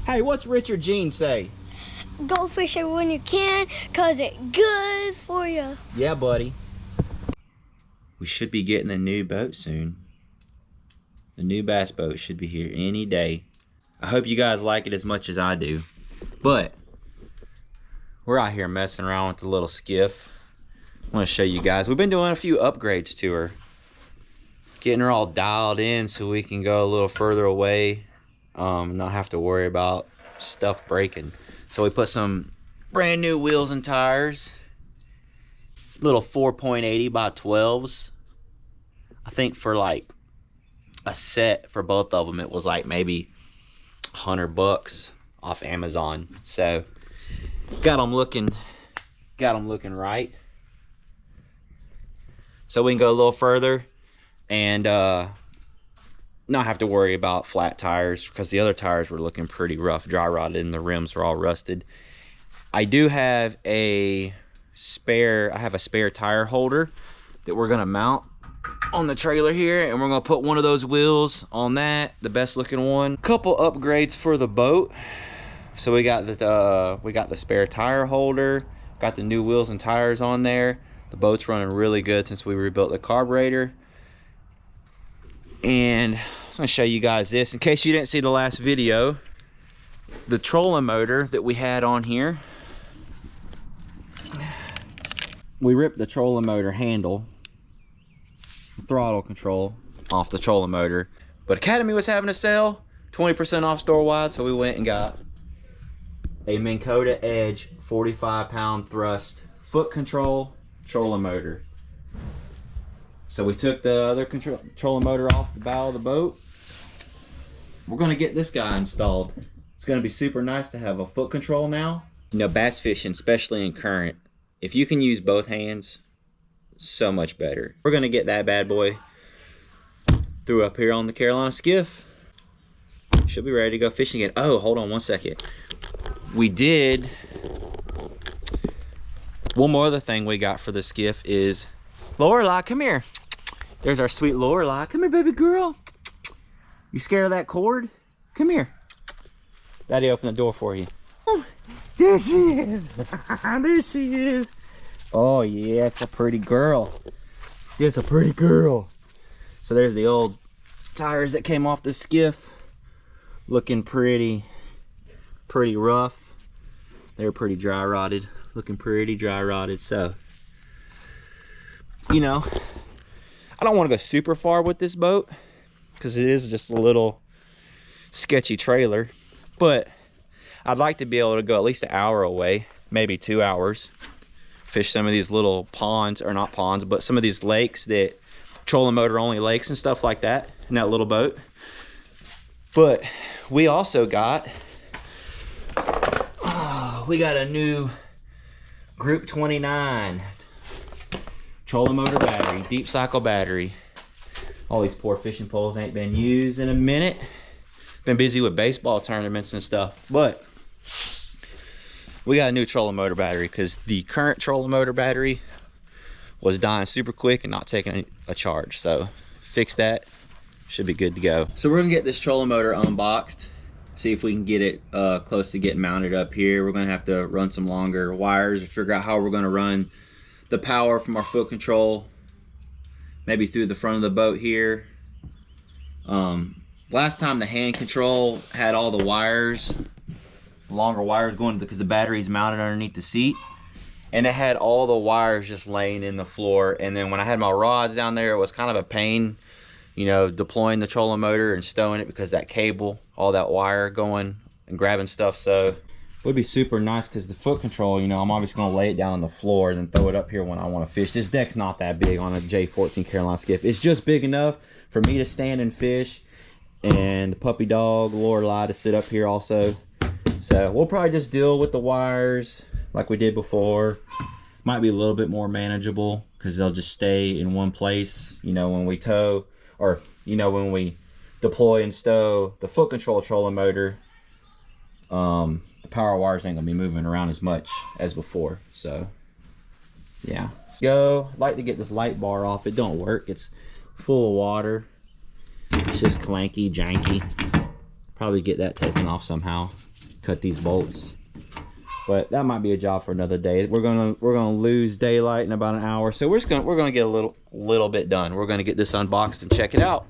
Hey, what's Richard Jean say? Go fishing when you can, cause it's good for you. Yeah, buddy. We should be getting a new boat soon. The new bass boat should be here any day. I hope you guys like it as much as I do. But we're out here messing around with the little skiff. I want to show you guys. We've been doing a few upgrades to her. Getting her all dialed in so we can go a little further away. Not have to worry about stuff breaking. So we put some brand new wheels and tires. Little 4.80 by 12s. I think for like a set for both of them, it was like maybe $100 off Amazon. So got them looking right. So we can go a little further and not have to worry about flat tires, because the other tires were looking pretty rough, dry rotted, and the rims were all rusted. I do have a spare tire holder that we're gonna mount on the trailer here, and we're gonna put one of those wheels on that, the best looking one. Couple upgrades for the boat. So we got the spare tire holder, got the new wheels and tires on there. The boat's running really good since we rebuilt the carburetor. And I was gonna show you guys this in case you didn't see the last video. The trolling motor that we had on here, we ripped the trolling motor handle, throttle control off the trolling motor, but Academy was having a sale, 20% off store-wide, so we went and got a Minn Kota Edge 45-pound thrust foot control trolling motor. So we took the other trolling motor off the bow of the boat. We're gonna get this guy installed. It's gonna be super nice to have a foot control now. You know, bass fishing, especially in current, if you can use both hands, so much better. We're gonna get that bad boy through up here on the Carolina Skiff. Should be ready to go fishing again. Oh, hold on one second. We did, one more other thing we got for the skiff is Lorelei, come here. There's our sweet Lorelei. Come here, baby girl. You scared of that cord? Come here. Daddy opened the door for you. Oh, there she is. There she is. Oh, yes, a pretty girl. Yes, a pretty girl. So there's the old tires that came off the skiff. Looking pretty rough. They're pretty dry rotted. Looking pretty dry rotted. So, you know, I don't want to go super far with this boat because it is just a little sketchy trailer, but I'd like to be able to go at least an hour away, maybe 2 hours, fish some of these little ponds, or not ponds, but some of these lakes that trolling motor only lakes and stuff like that in that little boat. But we also got a new Group 29 trolling motor battery, deep cycle battery. All these poor fishing poles ain't been used in a minute. Been busy with baseball tournaments and stuff, but we got a new trolling motor battery because the current trolling motor battery was dying super quick and not taking a charge. So fix that, should be good to go. So we're gonna get this trolling motor unboxed, see if we can get it close to getting mounted up here. We're gonna have to run some longer wires to figure out how we're gonna run the power from our foot control, maybe through the front of the boat here. Last time the hand control had all the wires, longer wires going, because the battery's mounted underneath the seat, and it had all the wires just laying in the floor. And then when I had my rods down there, it was kind of a pain, you know, deploying the trolling motor and stowing it, because that cable, all that wire going and grabbing stuff. So it would be super nice, because the foot control, you know, I'm obviously going to lay it down on the floor and then throw it up here when I want to fish. This deck's not that big on a J14 Carolina Skiff. It's just big enough for me to stand and fish, and the puppy dog Lorelei to sit up here also. So we'll probably just deal with the wires like we did before. Might be a little bit more manageable because they'll just stay in one place, you know, when we tow, or, you know, when we deploy and stow the foot control trolling motor. The power wires ain't gonna be moving around as much as before. So yeah, go. I'd like to get this light bar off. It don't work. It's full of water. It's just clanky, janky. Probably get that taken off somehow. cut these bolts. But that might be a job for another day. We're gonna lose daylight in about an hour, so we're gonna get a little bit done. We're gonna get this unboxed and check it out.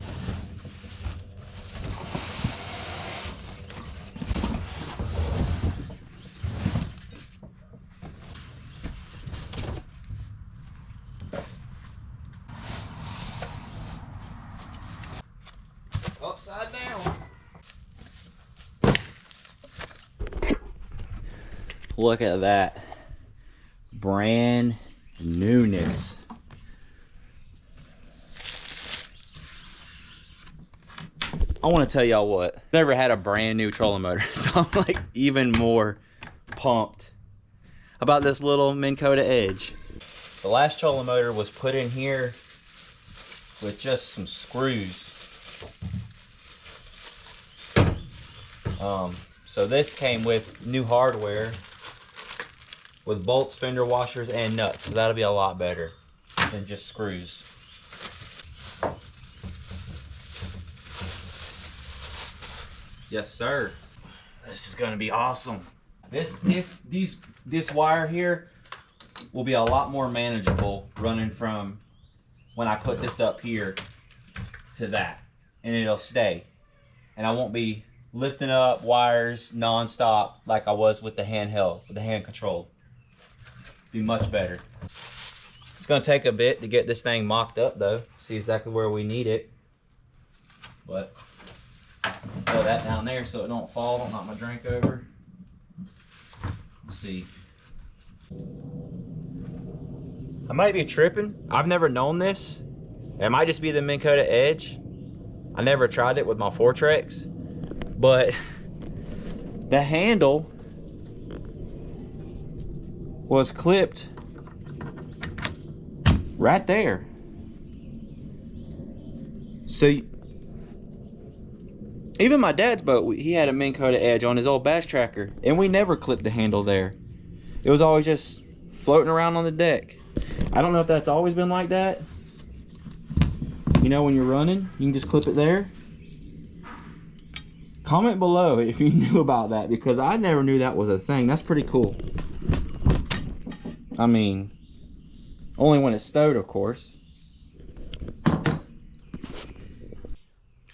Upside down. Look at that. Brand newness. I want to tell y'all what. Never had a brand new trolling motor, so I'm like even more pumped about this little Minn Kota Edge. The last trolling motor was put in here with just some screws. So this came with new hardware with bolts, fender washers, and nuts. So that'll be a lot better than just screws. Yes, sir. This is gonna be awesome. This wire here will be a lot more manageable running from when I put this up here to that, and it'll stay. And I won't be lifting up wires non-stop like I was with the handheld, with the hand control. Be much better. It's gonna take a bit to get this thing mocked up though. See exactly where we need it. But throw that down there so it don't fall, don't knock my drink over. Let's see. I might be tripping. I've never known this. It might just be the Minn Kota Edge. I never tried it with my Fortrex. But the handle was clipped right there. So even my dad's boat, he had a Minn Kota Edge on his old bass tracker, and we never clipped the handle there. It was always just floating around on the deck. I don't know if that's always been like that. You know, when you're running, you can just clip it there. Comment below if you knew about that, because I never knew that was a thing. That's pretty cool. I mean, only when it's stowed, of course.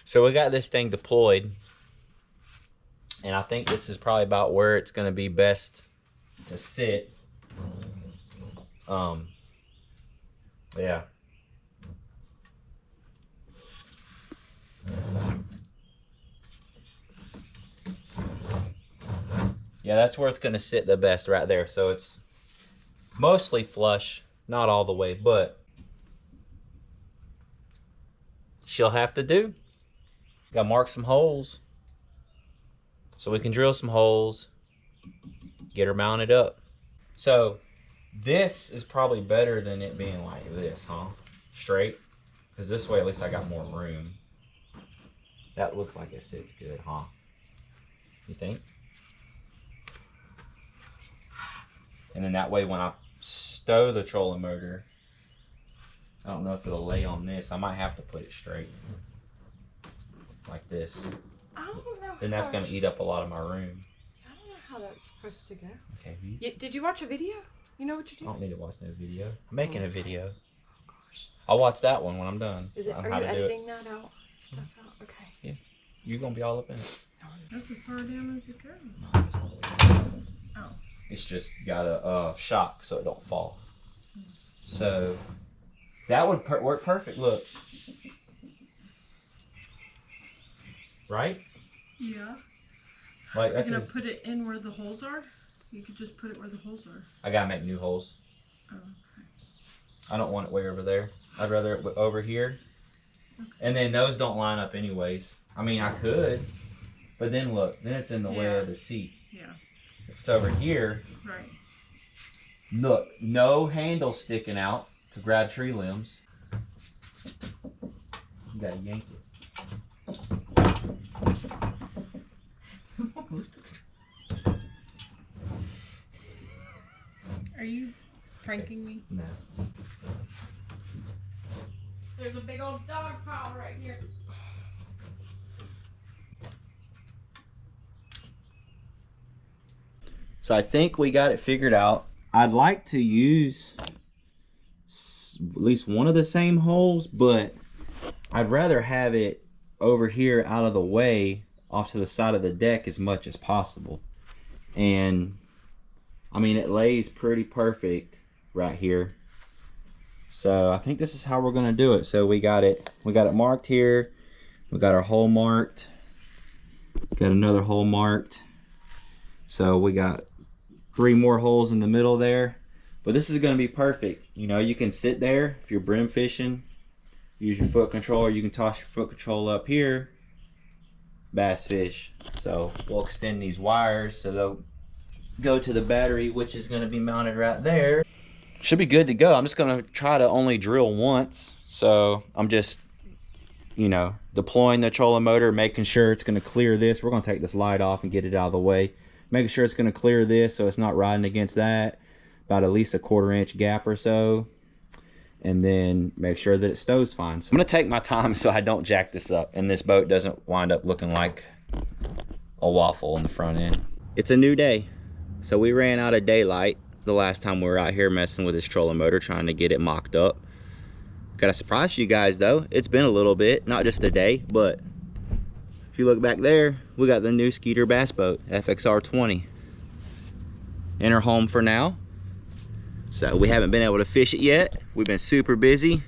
So we got this thing deployed, and I think this is probably about where it's going to be best to sit. Yeah. Yeah, that's where it's going to sit the best, right there. So it's mostly flush, not all the way, but she'll have to do. Got to mark some holes so we can drill some holes, get her mounted up. So this is probably better than it being like this, huh? Straight, because this way at least I got more room. That looks like it sits good, huh? You think? And then that way when I stow the trolling motor, I don't know if it'll lay on this. I might have to put it straight. Like this. I don't know. Then that's going to eat up a lot of my room. I don't know how that's supposed to go. Okay. Did you watch a video? You know what you do? I don't need to watch no video. I'm making a video. Oh gosh. I'll watch that one when I'm done. Is it? On Are how you to do editing that out? Stuff out? Okay. Yeah. You're going to be all up in it. That's as far down as it goes. Oh. It's just got a shock so it don't fall. So that would work perfect. Look. Right? Yeah. Like You're that's gonna just, put it in where the holes are? You could just put it where the holes are. I gotta make new holes. Oh, okay. I don't want it way over there. I'd rather it over here. Okay. And then those don't line up anyways. I mean, I could, but then look, then it's in the way of the seat. Yeah. If it's over here, Right. look, no handle sticking out to grab tree limbs. You gotta yank it. Are you pranking me? No. There's a big old dog pile right here. So I think we got it figured out. I'd like to use at least one of the same holes, but I'd rather have it over here out of the way off to the side of the deck as much as possible. And I mean, it lays pretty perfect right here. So I think this is how we're gonna do it. So we got it marked here. We got our hole marked. Got another hole marked. So we got 3 more holes in the middle there. But this is gonna be perfect. You know, you can sit there if you're brim fishing, use your foot controller, you can toss your foot control up here, bass fish. So we'll extend these wires so they'll go to the battery, which is gonna be mounted right there. Should be good to go. I'm just gonna try to only drill once. So I'm just, you know, deploying the trolling motor, making sure it's gonna clear this. We're gonna take this light off and get it out of the way. Making sure it's gonna clear this so it's not riding against that. About at least a 1/4 inch gap or so. And then make sure that it stows fine. So I'm gonna take my time so I don't jack this up and this boat doesn't wind up looking like a waffle on the front end. It's a new day. So we ran out of daylight the last time we were out here messing with this trolling motor, trying to get it mocked up. Got a surprise for you guys though. It's been a little bit, not just a day, but if you look back there, we got the new Skeeter bass boat, FXR 20. In her home for now. So we haven't been able to fish it yet. We've been super busy.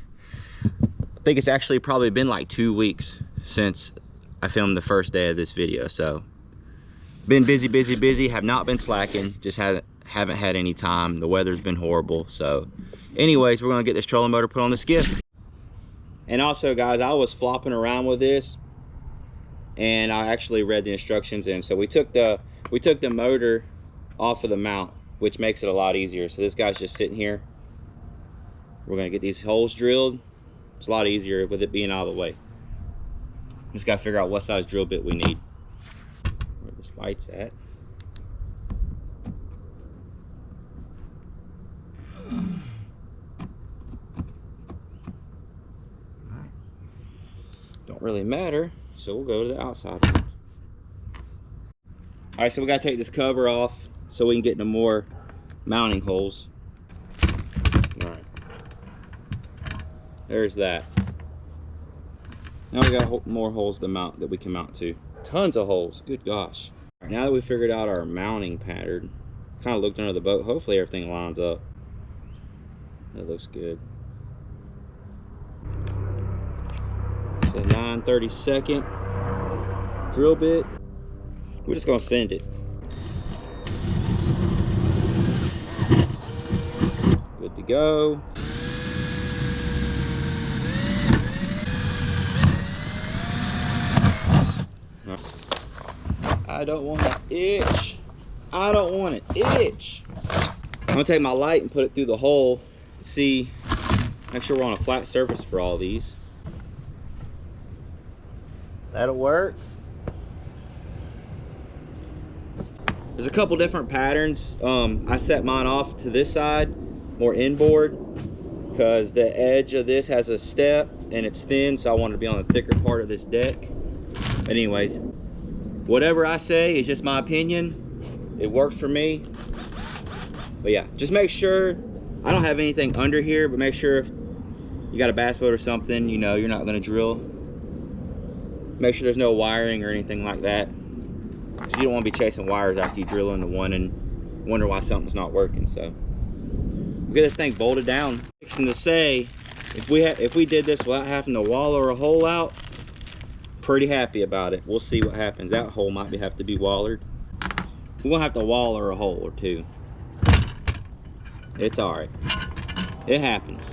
I think it's actually probably been like 2 weeks since I filmed the first day of this video. So been busy, have not been slacking, just haven't had any time. The weather's been horrible. So anyways, we're gonna get this trolling motor put on the skiff. And also guys, I was flopping around with this and I actually read the instructions in. So we took the motor off of the mount, which makes it a lot easier. So this guy's just sitting here. We're gonna get these holes drilled. It's a lot easier with it being out of the way. Just gotta figure out what size drill bit we need. Where this light's at. Don't really matter, so we'll go to the outside. All right, so we gotta take this cover off so we can get into more mounting holes. All right, there's that. Now we got more holes to mount that we can mount to. Tons of holes, good gosh. All right, now that we figured out our mounting pattern, kind of looked under the boat, hopefully everything lines up. That looks good. It's a 9/32 drill bit. We're just gonna send it. Good to go. I don't want to itch. I don't want to itch. I'm gonna take my light and put it through the hole. See, make sure we're on a flat surface for all these. That'll work. There's a couple different patterns. I set mine off to this side, more inboard, because the edge of this has a step and it's thin, so I wanted to be on the thicker part of this deck. But anyways, whatever I say is just my opinion. It works for me. But yeah, just make sure, I don't have anything under here, but make sure if you got a bass boat or something, you know, you're not gonna drill. Make sure there's no wiring or anything like that. You don't want to be chasing wires after you drill into one and wonder why something's not working. So we'll get this thing bolted down. Fixing to say, if we did this without having to wallow or a hole out, pretty happy about it. We'll see what happens. That hole might have to be wallered. We're gonna have to wallow or a hole or two. It's all right. It happens.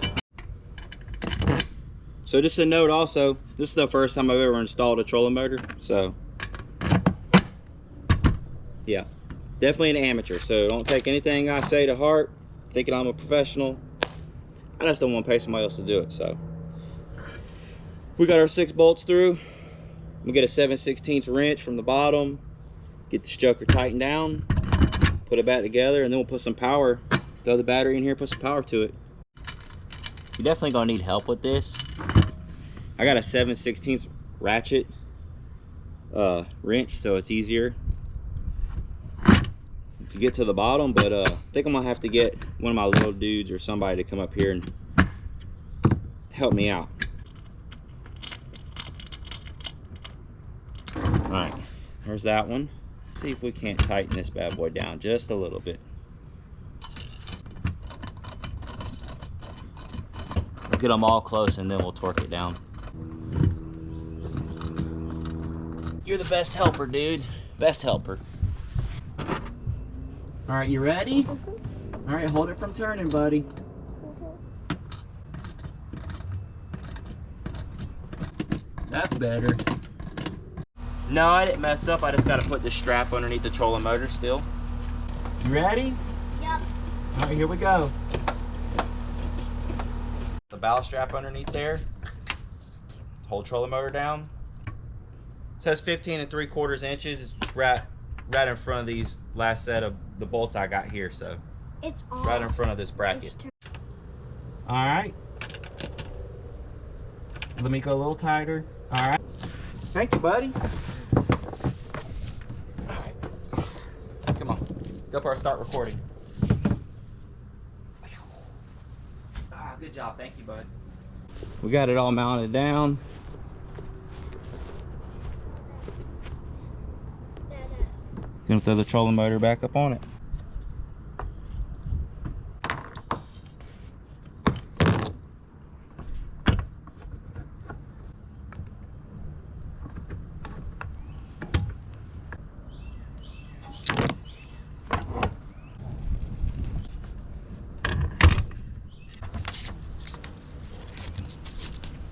So just a note also, this is the first time I've ever installed a trolling motor, so yeah, definitely an amateur, so don't take anything I say to heart, thinking I'm a professional. I just don't want to pay somebody else to do it. So we got our 6 bolts through. We'll get a 7/16 wrench from the bottom, get this joker tightened down, put it back together, and then we'll put some power, throw the battery in here, put some power to it. You're definitely gonna need help with this. I got a 7/16 ratchet wrench, so it's easier. to get to the bottom, but I think I'm gonna have to get one of my little dudes or somebody to come up here and help me out. All right, there's that one. Let's see if we can't tighten this bad boy down just a little bit. We'll get them all close and then we'll torque it down. You're the best helper, dude. Best helper. All right, you ready? All right, hold it from turning, buddy. That's better. No, I didn't mess up. I just got to put this strap underneath the trolling motor still. You ready? Yep. All right, here we go. The ballast strap underneath there. Hold trolling motor down. It says 15 3/4 inches. It's right in front of these last set of the bolts I got here, so It's on. right in front of this bracket. All right. Let me go a little tighter. All right. Thank you, buddy. All right. Come on. Go for our start recording. Ah, good job. Thank you, bud. We got it all mounted down. Gonna throw the trolling motor back up on it.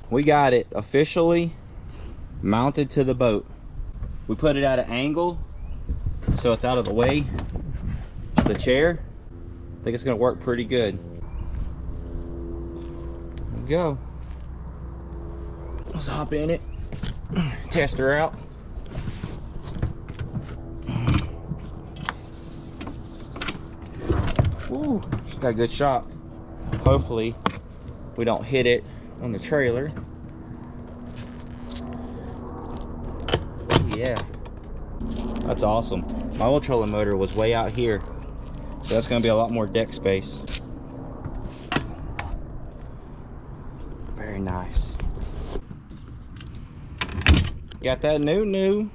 We got it officially mounted to the boat. We put it at an angle so it's out of the way of the chair. I think it's gonna work pretty good. There we go. Let's hop in it, test her out. Ooh, she's got a good shot. Hopefully we don't hit it on the trailer. Yeah, that's awesome. My old trolling motor was way out here, so that's going to be a lot more deck space. Very nice. Got that new.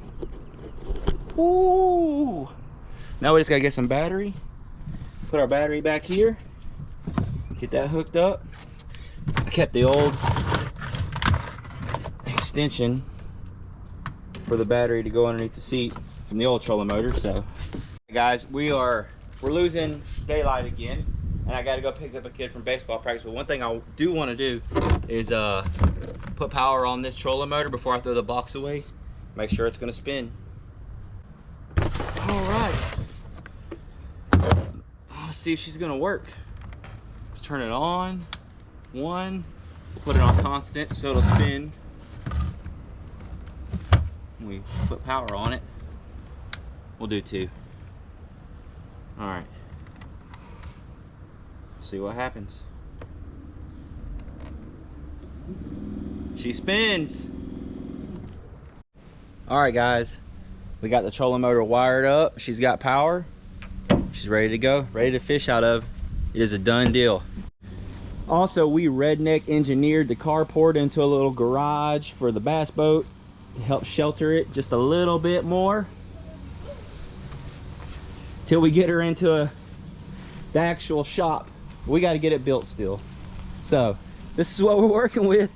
Ooh. Now we just got to get some battery. Put our battery back here. Get that hooked up. I kept the old extension for the battery to go underneath the seat from the old trolling motor. So guys, we're losing daylight again, and I got to go pick up a kid from baseball practice. But one thing I do want to do is put power on this trolling motor before I throw the box away. Make sure it's going to spin. All right, let's see if she's going to work. Let's turn it on. One, we'll put it on constant so it'll spin. We put power on it. We'll do two. All right. See what happens. She spins. All right, guys. We got the trolling motor wired up. She's got power. She's ready to go. Ready to fish out of. It is a done deal. Also, we redneck engineered the carport into a little garage for the bass boat to help shelter it just a little bit more till we get her into the actual shop. We got to get it built still. So this is what we're working with.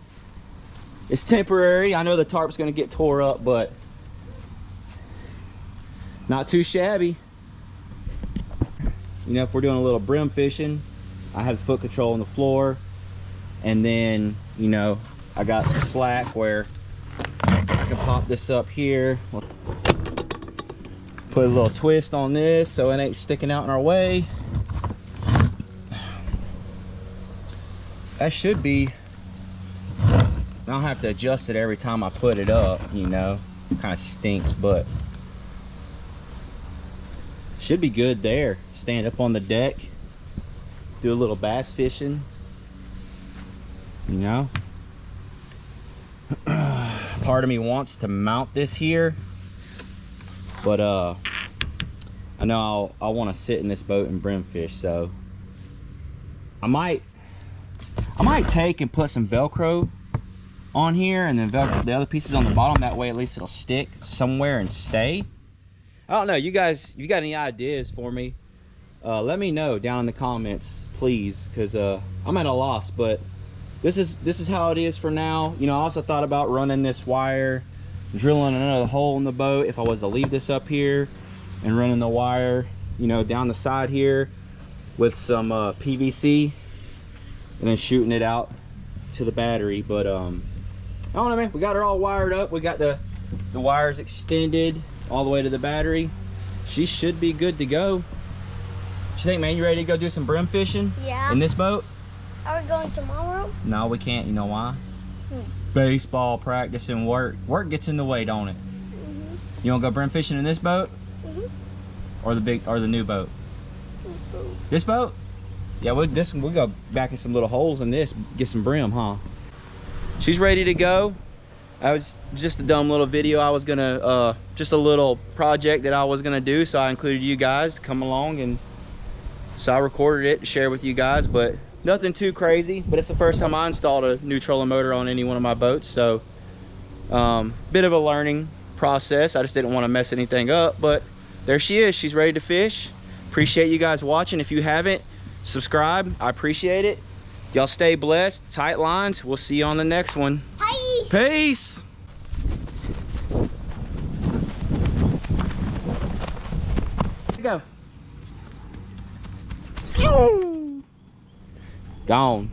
It's temporary. I know the tarp's going to get tore up, but not too shabby. You know, if we're doing a little brim fishing, I have foot control on the floor, and then, you know, I got some slack where I can pop this up here, put a little twist on this so it ain't sticking out in our way. That should be, I don't have to adjust it every time I put it up, you know, it kind of stinks, but should be good there. Stand up on the deck, do a little bass fishing, you know. Part of me wants to mount this here, but I know I want to sit in this boat and brim fish, so I might take and put some Velcro on here and then Velcro the other pieces on the bottom. That way at least it'll stick somewhere and stay. I don't know, you guys, if you got any ideas for me, let me know down in the comments, please, because I'm at a loss. But this is how it is for now. You know, I also thought about running this wire, drilling another hole in the boat if I was to leave this up here, and running the wire, you know, down the side here with some PVC, and then shooting it out to the battery. But I don't know, man. We got her all wired up. We got the wires extended all the way to the battery. She should be good to go. What you think, man? You ready to go do some brim fishing? Yeah. In this boat? Are we going tomorrow? No, we can't. You know why? Baseball practice and work. Work gets in the way, don't it? You want to go brim fishing in this boat? Or the new boat? This boat? Yeah, we'll go back in some little holes in this, get some brim, huh? She's ready to go. I was just a dumb little video. I was gonna just a little project that I was gonna do, so I included you guys to come along, and so I recorded it to share with you guys. But nothing too crazy. But it's the first time I installed a new trolling motor on any one of my boats, so bit of a learning process. I just didn't want to mess anything up. But there she is. She's ready to fish. Appreciate you guys watching. If you haven't, subscribe. I appreciate it. Y'all stay blessed. Tight lines. We'll see you on the next one. Peace. Go. Gone.